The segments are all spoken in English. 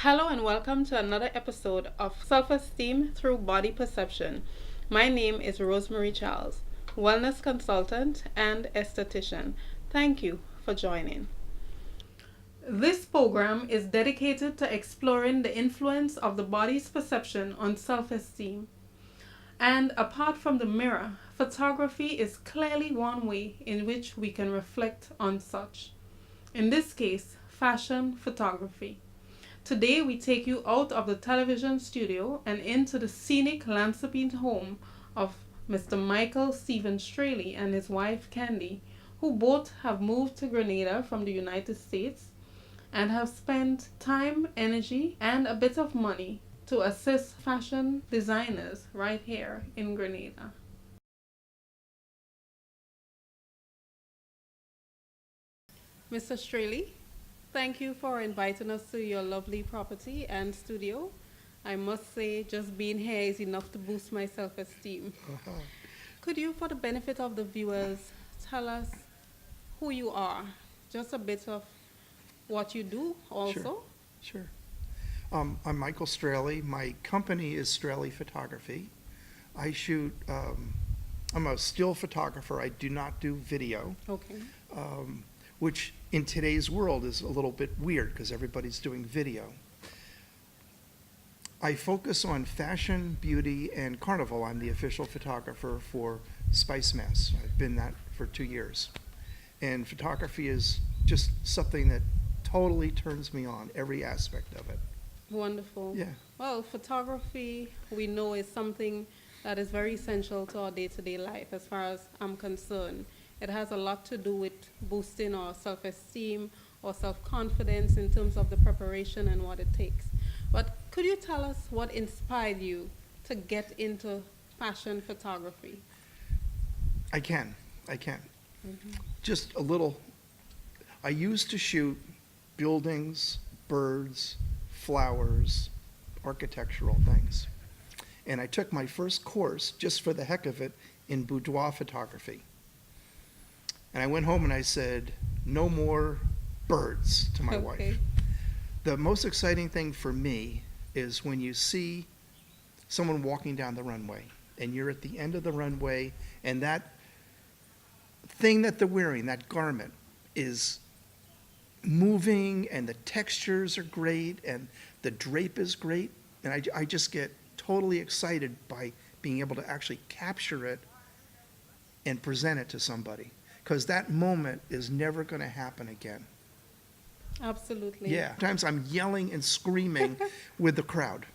Hello and welcome to another episode of Self-Esteem Through Body Perception. My name is Rosemarie Charles, wellness consultant and esthetician. Thank you for joining. This program is dedicated to exploring the influence of the body's perception on self-esteem. And apart from the mirror, photography is clearly one way in which we can reflect on such. In this case, fashion photography. Today we take you out of the television studio and into the scenic landscaping home of Mr. Michael Stephen Straley and his wife Candy, who both have moved to Grenada from the United States and have spent time, energy, and a bit of money to assist fashion designers right here in Grenada. Mr. Straley, thank you for inviting us to your lovely property and studio. I must say, just being here is enough to boost my self-esteem. Could you, for the benefit of the viewers, tell us who you are? Just a bit of what you do also. Sure. I'm Michael Straley. My company is Straley Photography. I shoot, I'm a still photographer. I do not do video. Okay. Which in today's world is a little bit weird because everybody's doing video. I focus on fashion, beauty, and carnival. I'm the official photographer for Spice Mess. I've been that for 2 years. And photography is just something that totally turns me on, every aspect of it. Wonderful. Yeah. Well, photography, we know, is something that is very essential to our day-to-day life as far as I'm concerned. It has a lot to do with boosting our self-esteem or self-confidence in terms of the preparation and what it takes. But could you tell us what inspired you to get into fashion photography? I can. Mm-hmm. Just a little. I used to shoot buildings, birds, flowers, architectural things. And I took my first course, just for the heck of it, in boudoir photography. And I went home and I said, no more birds to my wife. The most exciting thing for me is when you see someone walking down the runway and you're at the end of the runway and that thing that they're wearing, that garment, is moving and the textures are great and the drape is great. And I just get totally excited by being able to actually capture it and present it to somebody. Because that moment is never going to happen again. Absolutely. Yeah. Sometimes I'm yelling and screaming with the crowd.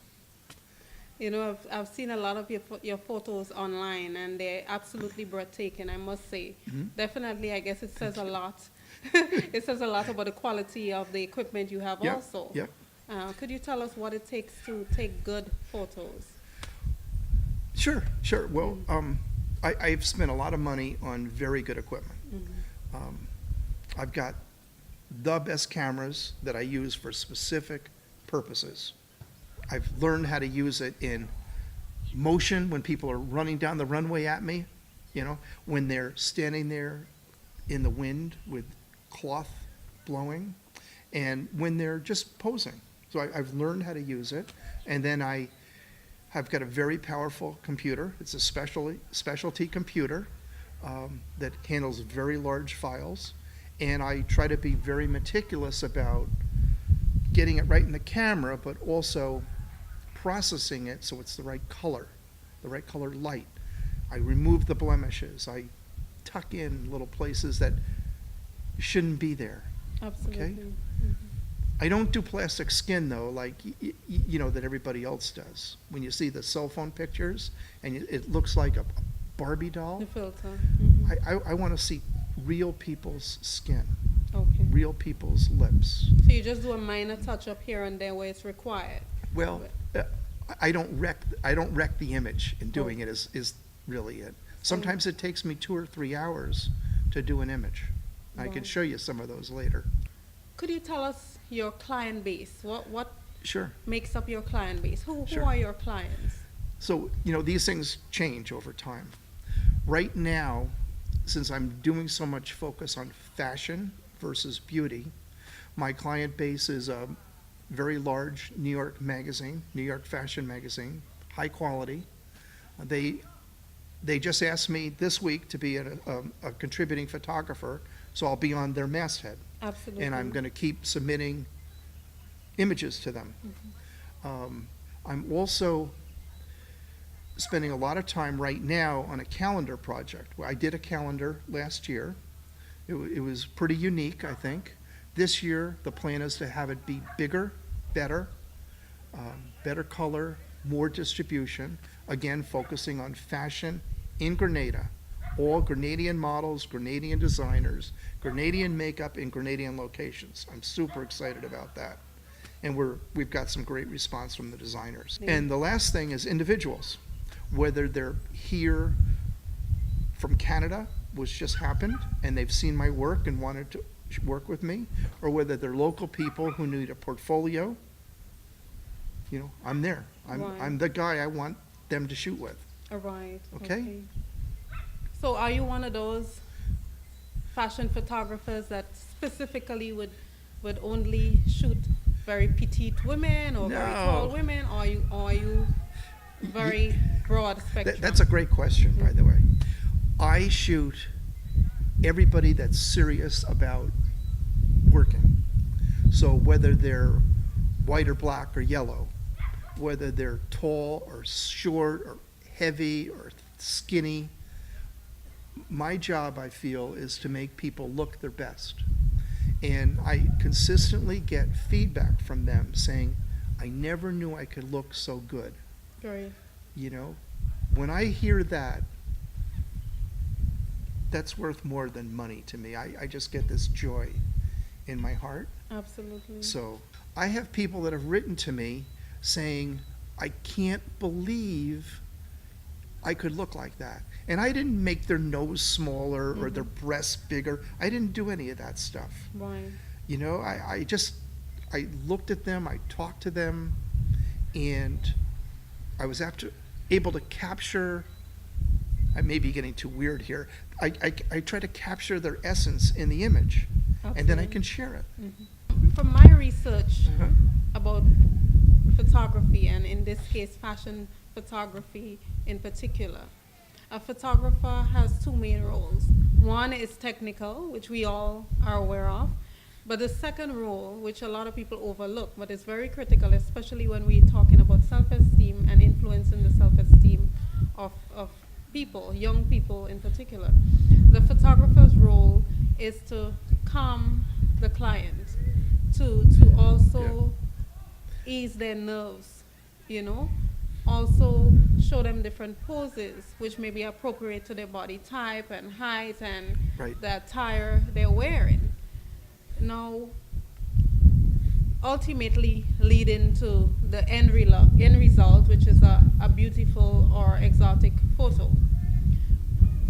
You know, I've seen a lot of your photos online, and they're absolutely breathtaking, I must say. Mm-hmm. Definitely, I guess it says a lot. It says a lot about the quality of the equipment you have also. Yep. Could you tell us what it takes to take good photos? Sure. Well, I've spent a lot of money on very good equipment. Mm-hmm. I've got the best cameras that I use for specific purposes. I've learned how to use it in motion when people are running down the runway at me, when they're standing there in the wind with cloth blowing, and when they're just posing. So I've learned how to use it, and then I've got a very powerful computer. It's a specialty computer that handles very large files, and I try to be very meticulous about getting it right in the camera, but also processing it so it's the right color light. I remove the blemishes. I tuck in little places that shouldn't be there. Absolutely. Okay? Mm-hmm. I don't do plastic skin, though, like, that everybody else does. When you see the cell phone pictures and it looks like a Barbie doll, The filter. Mm-hmm. I want to see real people's skin, Okay. real people's lips. So you just do a minor touch-up here and there where it's required. Well, I don't wreck the image in doing it is really it. Sometimes it takes me 2 or 3 hours to do an image. I can show you some of those later. Could you tell us your client base? What Sure. makes up your client base? Who Sure. are your clients? So, these things change over time. Right now, since I'm doing so much focus on fashion versus beauty, my client base is very large New York magazine, New York fashion magazine, high quality. They just asked me this week to be a contributing photographer, so I'll be on their masthead. Absolutely. And I'm going to keep submitting images to them. I'm also spending a lot of time right now on a calendar project. I did a calendar last year. It was pretty unique, I think. This year, the plan is to have it be bigger, better, better color, more distribution, again, focusing on fashion in Grenada. All Grenadian models, Grenadian designers, Grenadian makeup in Grenadian locations. I'm super excited about that. And we've got some great response from the designers. Yeah. And the last thing is individuals, whether they're here from Canada, which just happened, and they've seen my work and wanted to work with me, or whether they're local people who need a portfolio. You know, I'm there. Right. I'm the guy I want them to shoot with. Right. Okay? So are you one of those fashion photographers that specifically would only shoot very petite women or very tall women, or are you very broad spectrum? That's a great question, by the way. I shoot everybody that's serious about working. So whether they're white or black or yellow, whether they're tall or short or heavy or skinny, my job, I feel, is to make people look their best. And I consistently get feedback from them saying, I never knew I could look so good. Great. You know, when I hear that, that's worth more than money to me. I just get this joy in my heart. Absolutely. So I have people that have written to me saying, I can't believe I could look like that. And I didn't make their nose smaller or their breasts bigger. I didn't do any of that stuff. Right. You know, I looked at them, I talked to them, and I was able to capture, I may be getting too weird here, I try to capture their essence in the image, Absolutely. and then I can share it. From my research about photography, and in this case fashion photography in particular, a photographer has two main roles. One is technical, which we all are aware of, but the second role, which a lot of people overlook, but is very critical, especially when we're talking about self-esteem and influencing the self-esteem of people, young people in particular. The photographer's role is to calm the client, to also ease their nerves, you know, also show them different poses which may be appropriate to their body type and height and the attire they're wearing. Now, ultimately leading to the end result, which is a beautiful or exotic photo.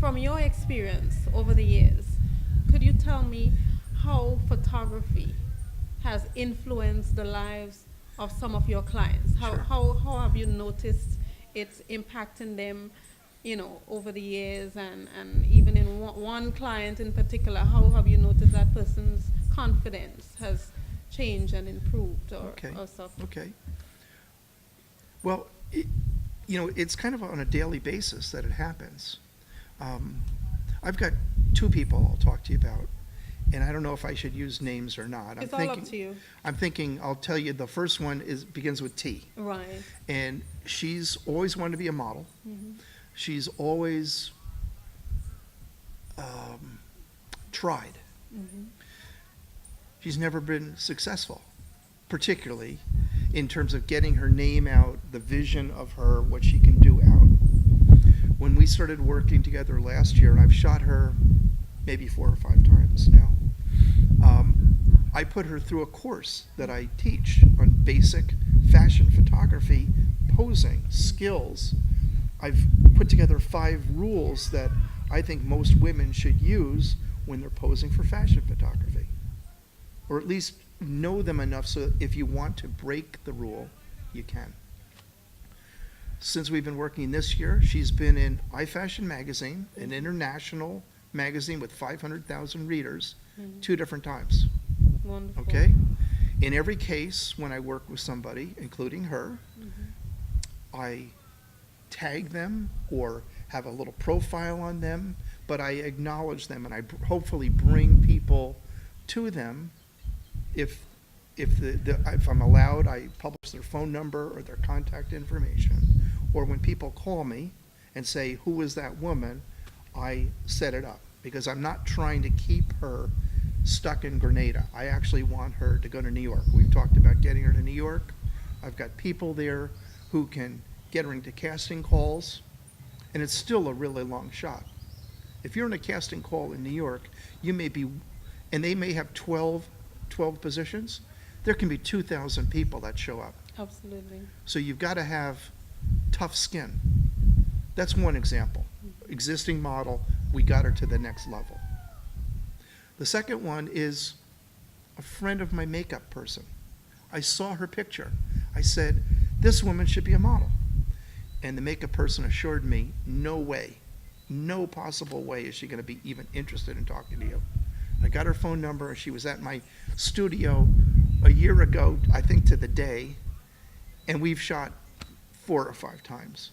From your experience over the years, could you tell me how photography has influenced the lives of some of your clients? How have you noticed it's impacting them, you know, over the years, and even in one client in particular, how have you noticed that person's confidence has changed and improved or stuff? Okay. Well, you know, it's kind of on a daily basis that it happens. I've got two people I'll talk to you about, and I don't know if I should use names or not. It's all up to you. I'm thinking, I'll tell you, the first one begins with T. Right. And she's always wanted to be a model. She's always tried. She's never been successful, particularly in terms of getting her name out, the vision of her, what she can do out. When we started working together last year, and I've shot her maybe 4 or 5 times now, I put her through a course that I teach on basic fashion photography, posing, skills. I've put together 5 rules that I think most women should use when they're posing for fashion photography. Or at least know them enough so that if you want to break the rule, you can. Since we've been working this year, she's been in iFashion magazine, an international magazine with 500,000 readers, 2 different times. Wonderful. Okay? In every case, when I work with somebody, including her, I tag them or have a little profile on them, but I acknowledge them, and I hopefully bring people to them. If I'm allowed, I publish their phone number or their contact information. Or when people call me and say, who is that woman, I set it up, because I'm not trying to keep her stuck in Grenada. I actually want her to go to New York. We've talked about getting her to New York. I've got people there who can get her into casting calls, and it's still a really long shot. If you're in a casting call in New York, you may be, and they may have 12 positions, there can be 2,000 people that show up. Absolutely. So you've got to have tough skin. That's one example. Existing model, we got her to the next level. The second one is a friend of my makeup person. I saw her picture. I said, this woman should be a model. And the makeup person assured me, no way, no possible way is she going to be even interested in talking to you. I got her phone number, and she was at my studio a year ago, I think to the day, and we've shot 4 or 5 times.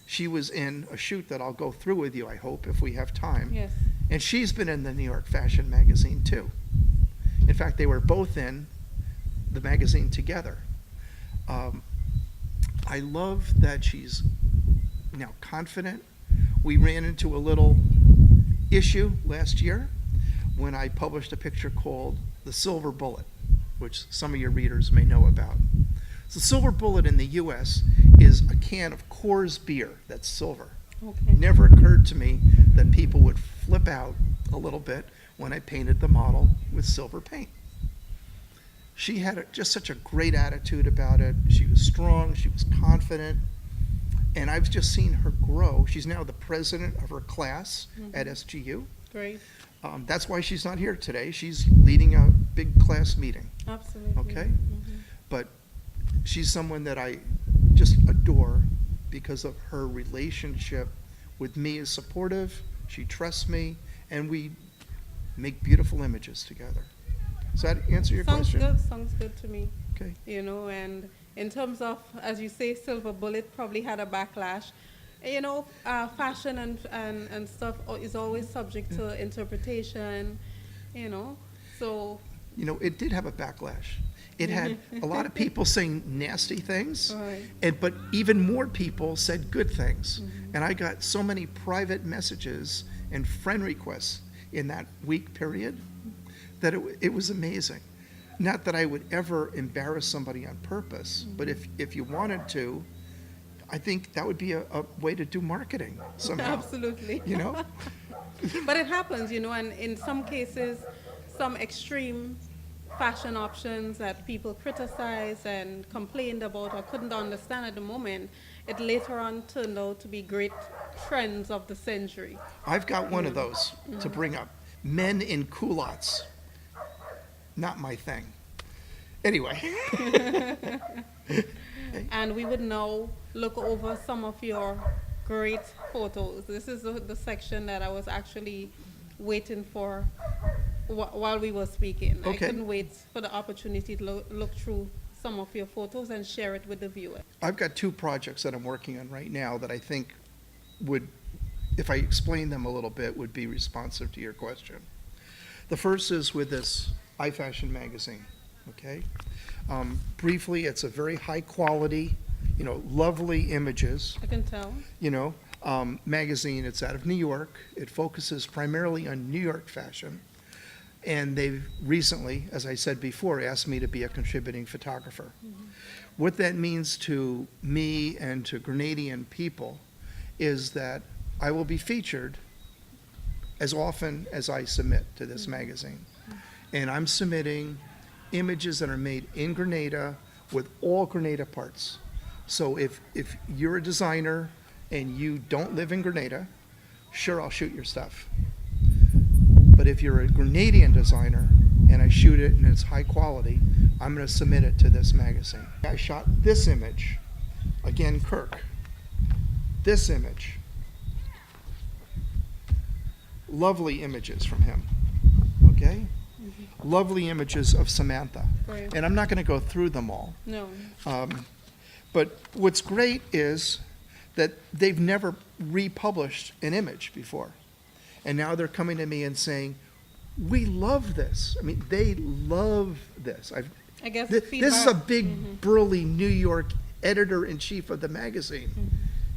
She was in a shoot that I'll go through with you, I hope, if we have time. Yes. And she's been in the New York Fashion Magazine too. In fact, they were both in the magazine together. I love that she's now confident. We ran into a little issue last year when I published a picture called The Silver Bullet, which some of your readers may know about. So Silver Bullet in the US is a can of Coors beer that's silver. Okay. Never occurred to me that people would flip out a little bit when I painted the model with silver paint. She had just such a great attitude about it. She was strong, she was confident, and I've just seen her grow. She's now the president of her class at SGU. Great. That's why she's not here today. She's leading a big class meeting. Absolutely. Okay? But she's someone that I just adore because of her relationship with me is supportive. She trusts me, and we make beautiful images together. Does that answer your question? Sounds good to me. Okay. You know, and in terms of, as you say, Silver Bullet probably had a backlash. You know, fashion and stuff is always subject to interpretation, you know, so. You know, it did have a backlash. It had a lot of people saying nasty things, Right. but even more people said good things. And I got so many private messages and friend requests in that week period that it was amazing. Not that I would ever embarrass somebody on purpose, but if you wanted to, I think that would be a way to do marketing somehow. Absolutely. You know? But it happens, you know, and in some cases, some extreme fashion options that people criticized and complained about or couldn't understand at the moment, it later on turned out to be great trends of the century. I've got one of those to bring up. Men in culottes. Not my thing. Anyway. And we would now look over some of your great photos. This is the section that I was actually waiting for while we were speaking. Okay. I couldn't wait for the opportunity to look through some of your photos and share it with the viewer. I've got 2 projects that I'm working on right now that I think would, if I explain them a little bit, would be responsive to your question. The first is with this iFashion magazine, okay? Briefly, it's a very high quality, you know, lovely images, I can tell. you know, magazine. It's out of New York. It focuses primarily on New York fashion. And they've recently, as I said before, asked me to be a contributing photographer. What that means to me and to Grenadian people is that I will be featured as often as I submit to this magazine. And I'm submitting images that are made in Grenada with all Grenada parts. So if you're a designer and you don't live in Grenada, sure, I'll shoot your stuff. But if you're a Grenadian designer and I shoot it and it's high quality, I'm going to submit it to this magazine. I shot this image, again, Kirk. This image. Lovely images from him, okay? lovely images of Samantha. Great. And I'm not going to go through them all. No. But what's great is that they've never republished an image before. And now they're coming to me and saying, we love this. I mean, they love this. I guess This is a big, Mm-hmm. burly New York editor-in-chief of the magazine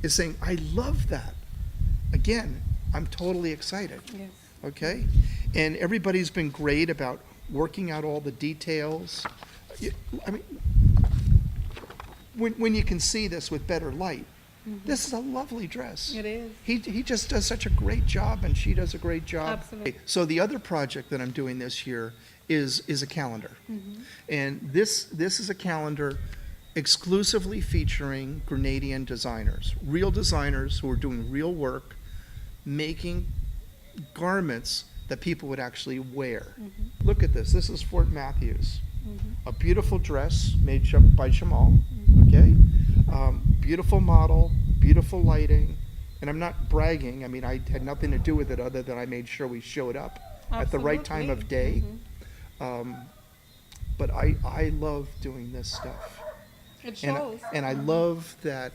is saying, I love that. Again, I'm totally excited. Yes. Okay? And everybody's been great about working out all the details. I mean, when you can see this with better light, this is a lovely dress. It is. He just does such a great job, and she does a great job. Absolutely. So the other project that I'm doing this year is a calendar. And this is a calendar exclusively featuring Grenadian designers, real designers who are doing real work, making garments that people would actually wear. Look at this. This is Fort Matthews. A beautiful dress made by Jamal. Okay? Beautiful model, beautiful lighting. And I'm not bragging. I mean, I had nothing to do with it other than I made sure we showed up at the right time of day. But I love doing this stuff. It shows. And I love that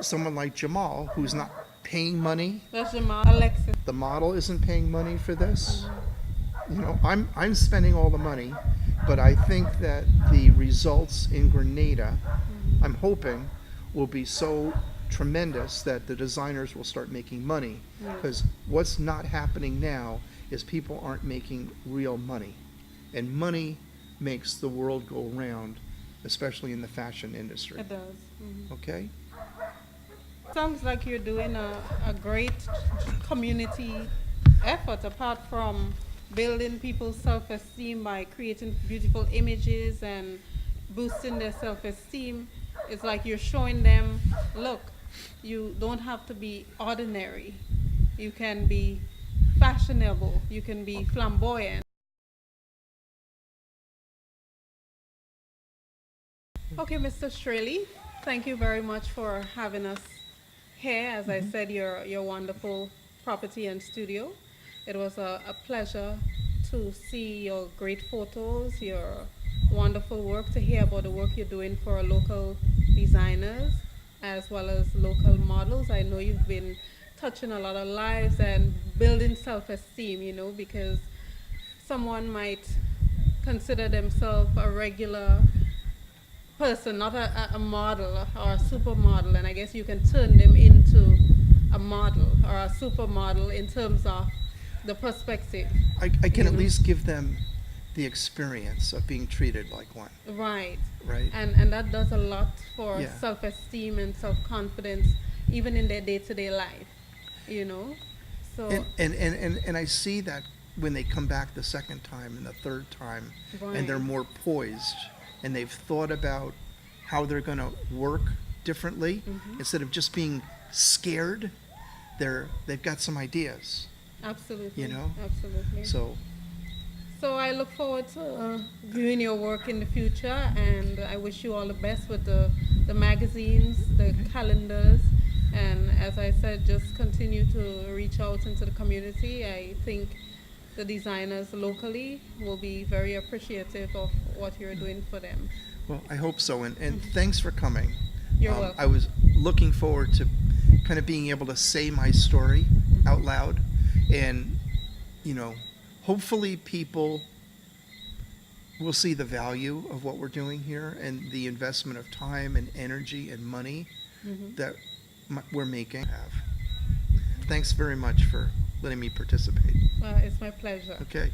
someone like Jamal, who's not paying money, That's Jamal. Alexis. the model isn't paying money for this. You know, I'm spending all the money, but I think that the results in Grenada, I'm hoping, will be so tremendous that the designers will start making money. Because what's not happening now is people aren't making real money. And money makes the world go round, especially in the fashion industry. It does. Okay? Sounds like you're doing a great community effort apart from building people's self-esteem by creating beautiful images and boosting their self-esteem. It's like you're showing them, look, you don't have to be ordinary. You can be fashionable. You can be flamboyant. Okay, Mr. Straley, thank you very much for having us here. As I said, your wonderful property and studio. It was a pleasure to see your great photos, your wonderful work, to hear about the work you're doing for local designers as well as local models. I know you've been touching a lot of lives and building self-esteem, you know, because someone might consider themselves a regular person, not a model or a supermodel, and I guess you can turn them into a model or a supermodel in terms of the perspective. I can at least give them the experience of being treated like one. Right. Right. And that does a lot for Yeah. self-esteem and self-confidence, even in their day-to-day life, you know? So, And I see that when they come back the second time and the third time, and they're Right. more poised, and they've thought about how they're going to work differently instead of just being scared. They've got some ideas, absolutely. you know. Absolutely. So So I look forward to viewing your work in the future, and I wish you all the best with the magazines, the calendars, and as I said, just continue to reach out into the community. I think the designers locally will be very appreciative of what you're doing for them. well, I hope so. And thanks for coming. You're welcome. I was looking forward to kind of being able to say my story out loud, and you know, hopefully people will see the value of what we're doing here and the investment of time and energy and money that we're making. Thanks very much for letting me participate. Well, it's my pleasure. Okay.